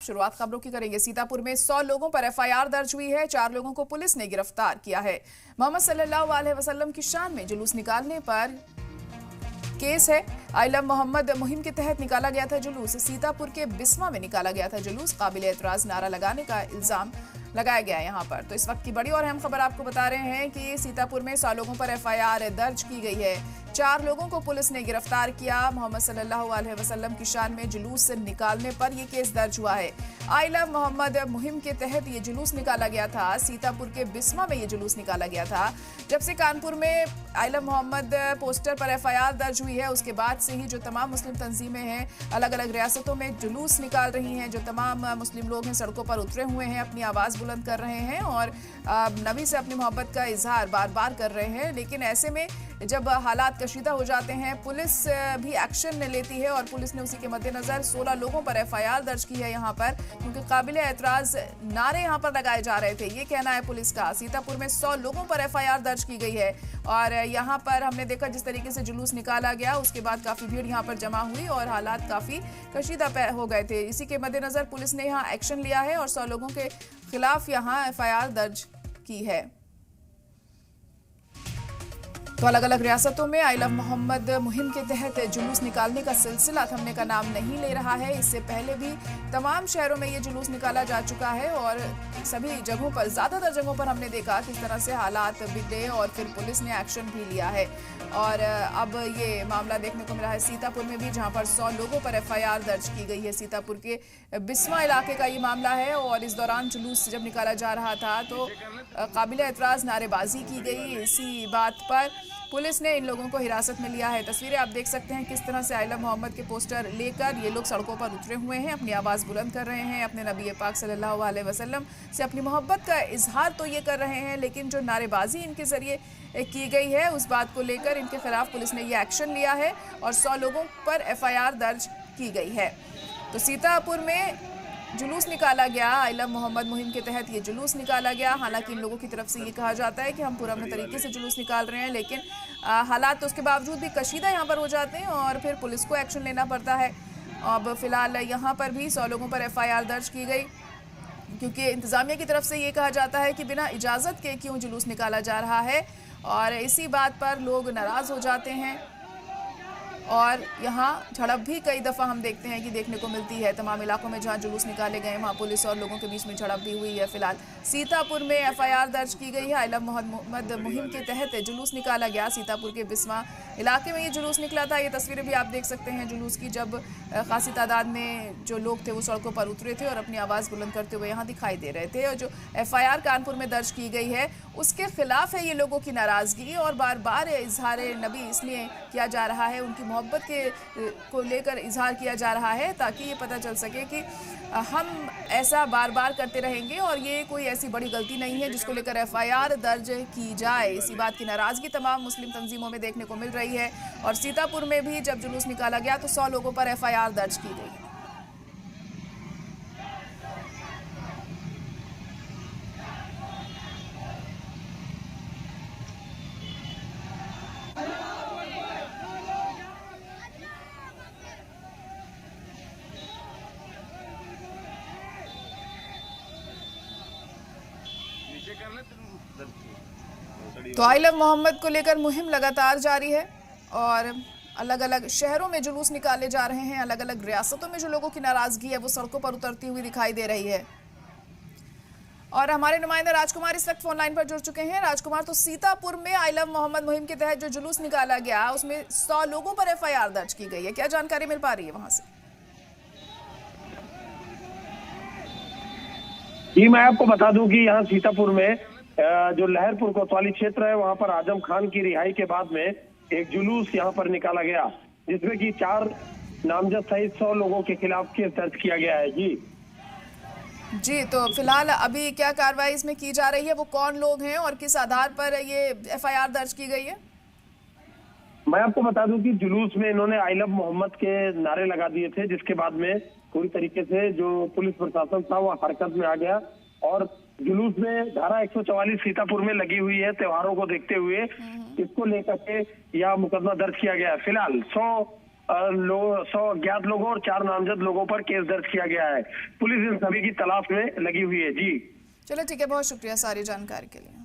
शुरुआत खबरों की करेंगे। सीतापुर में 100 लोगों पर एफआईआर दर्ज हुई है। 4 लोगों को पुलिस ने गिरफ्तार किया है। मोहम्मद सल्लल्लाहु अलैहि वसल्लम की शान में जुलूस निकालने पर केस है। आई लव मोहम्मद मुहिम के तहत निकाला गया था जुलूस। सीतापुर के बिस्वा में निकाला गया था जुलूस। काबिल एतराज नारा लगाने का इल्जाम लगाया गया है यहाँ पर। तो इस वक्त की बड़ी और अहम खबर आपको बता रहे हैं कि सीतापुर में 100 लोगों पर एफआईआर दर्ज की गई है। 4 लोगों को पुलिस ने गिरफ्तार किया। मोहम्मद सल्लल्लाहु अलैहि वसल्लम की शान में जुलूस निकालने पर यह केस दर्ज हुआ है। आई लव मोहम्मद मुहिम के तहत ये जुलूस निकाला गया था। सीतापुर के बिस्वा में ये जुलूस निकाला गया था। जब से कानपुर में आई लव मोहम्मद पोस्टर पर एफआईआर दर्ज हुई है, उसके बाद से ही जो तमाम मुस्लिम तंजीमें हैं अलग अलग रियासतों में जुलूस निकाल रही हैं। जो तमाम मुस्लिम लोग हैं सड़कों पर उतरे हुए हैं, अपनी आवाज़ बुलंद कर रहे हैं और नबी से अपनी मोहब्बत का इजहार बार बार कर रहे हैं। लेकिन ऐसे में जब हालात कशीदा हो जाते हैं, पुलिस भी एक्शन लेती है और पुलिस ने उसी के मद्देनजर 16 लोगों पर एफआईआर दर्ज की है यहाँ पर, क्योंकि काबिल एतराज नारे यहाँ पर लगाए जा रहे थे, ये कहना है पुलिस का। सीतापुर में 100 लोगों पर एफआईआर दर्ज की गई है और यहाँ पर हमने देखा जिस तरीके से जुलूस निकाला गया, उसके बाद काफी भीड़ यहाँ पर जमा हुई और हालात काफी कशीदा हो गए थे। इसी के मद्देनजर पुलिस ने यहाँ एक्शन लिया है और 100 लोगों के खिलाफ यहाँ एफआईआर दर्ज की है। तो अलग अलग रियासतों में आई लव मोहम्मद मुहिम के तहत जुलूस निकालने का सिलसिला थमने का नाम नहीं ले रहा है। इससे पहले भी तमाम शहरों में ये जुलूस निकाला जा चुका है और सभी जगहों पर, ज्यादातर जगहों पर हमने देखा किस तरह से हालात बिगड़े और फिर पुलिस ने एक्शन भी लिया है। और अब ये मामला देखने को मिला है सीतापुर में भी, जहां पर 100 लोगों पर एफआईआर दर्ज की गई है। सीतापुर के बिस्वा इलाके का ये मामला है और इस दौरान जुलूस जब निकाला जा रहा था तो काबिल एतराज नारेबाजी की गई। इसी बात पर पुलिस ने इन लोगों को हिरासत में लिया है। तस्वीरें आप देख सकते हैं किस तरह से आई लव मोहम्मद के पोस्टर लेकर ये लोग सड़कों पर उतरे हुए हैं, अपनी आवाज़ बुलंद कर रहे हैं, अपने नबी पाक सल्लल्लाहु अलैहि वसल्लम से अपनी मोहब्बत का इजहार तो ये कर रहे हैं, लेकिन जो नारेबाजी इनके जरिए की गई है उस बात को लेकर इनके खिलाफ पुलिस ने ये एक्शन लिया है और 100 लोगों पर एफआईआर दर्ज की गई है। तो सीतापुर में जुलूस निकाला गया, आई लव मोहम्मद मुहिम के तहत ये जुलूस निकाला गया। हालांकि इन लोगों की तरफ से ये कहा जाता है कि हम पूरा अपने तरीके से जुलूस निकाल रहे हैं, लेकिन हालात तो उसके बावजूद भी कशीदा यहाँ पर हो जाते हैं और फिर पुलिस को एक्शन लेना पड़ता है। अब फिलहाल यहाँ पर भी 100 लोगों पर एफआईआर दर्ज की गई, क्योंकि इंतजामिया की तरफ से ये कहा जाता है कि बिना इजाज़त के क्यों जुलूस निकाला जा रहा है और इसी बात पर लोग नाराज़ हो जाते हैं। और यहाँ झड़प भी कई दफ़ा हम देखते हैं कि देखने को मिलती है। तमाम इलाकों में जहाँ जुलूस निकाले गए वहाँ पुलिस और लोगों के बीच में झड़प भी हुई है। फिलहाल सीतापुर में एफआईआर दर्ज की गई है। आई लव मोहम्मद मुहिम के तहत जुलूस निकाला गया। सीतापुर के बिस्वा इलाके में ये जुलूस निकला था। ये तस्वीरें भी आप देख सकते हैं जुलूस की, जब खासी तादाद में जो लोग थे वो सड़कों पर उतरे थे और अपनी आवाज़ बुलंद करते हुए यहाँ दिखाई दे रहे थे। और जो एफआईआर कानपुर में दर्ज की गई है उसके खिलाफ है ये लोगों की नाराज़गी और बार बार इजहार नबी इसलिए किया जा रहा है, उनकी मोहब्बत को लेकर इजहार किया जा रहा है ताकि ये पता चल सके कि हम ऐसा बार बार करते रहेंगे और ये कोई ऐसी बड़ी गलती नहीं है जिसको लेकर एफआईआर दर्ज की जाए। इसी बात की नाराजगी तमाम मुस्लिम तंजीमों में देखने को मिल रही है और सीतापुर में भी जब जुलूस निकाला गया तो 100 लोगों पर एफआईआर दर्ज की गई है। तो आई लव मोहम्मद को लेकर मुहिम लगातार जारी है और अलग अलग शहरों में जुलूस निकाले जा रहे हैं। अलग अलग रियासतों में जो लोगों की नाराजगी है वो सड़कों पर उतरती हुई दिखाई दे रही है। और हमारे नुमाइंदा राजकुमार इस वक्त फोन लाइन पर जुड़ चुके हैं। राजकुमार, तो सीतापुर में आई लव मोहम्मद मुहिम के तहत जो जुलूस निकाला गया उसमें 100 लोगों पर एफआईआर दर्ज की गई है, क्या जानकारी मिल पा रही है वहां से? जी, मैं आपको बता दूं कि यहाँ सीतापुर में जो लहरपुर कोतवाली क्षेत्र है वहाँ पर आजम खान की रिहाई के बाद में एक जुलूस यहाँ पर निकाला गया, जिसमें कि 4 नामजद सहित 100 लोगों के खिलाफ केस दर्ज किया गया है। जी, तो फिलहाल अभी क्या कार्रवाई इसमें की जा रही है, वो कौन लोग हैं और किस आधार पर ये एफआईआर दर्ज की गई है? मैं आपको बता दूं कि जुलूस में इन्होंने आई लव मोहम्मद के नारे लगा दिए थे, जिसके बाद में पूरी तरीके से जो पुलिस प्रशासन था वो हरकत में आ गया और जुलूस में धारा 144 सीतापुर में लगी हुई है। त्योहारों को देखते हुए इसको लेकर के यह मुकदमा दर्ज किया गया। फिलहाल 100 100 अज्ञात लोगों और 4 नामजद लोगों पर केस दर्ज किया गया है। पुलिस इन सभी की तलाश में लगी हुई है। जी चलो ठीक है, बहुत शुक्रिया सारी जानकारी के लिए।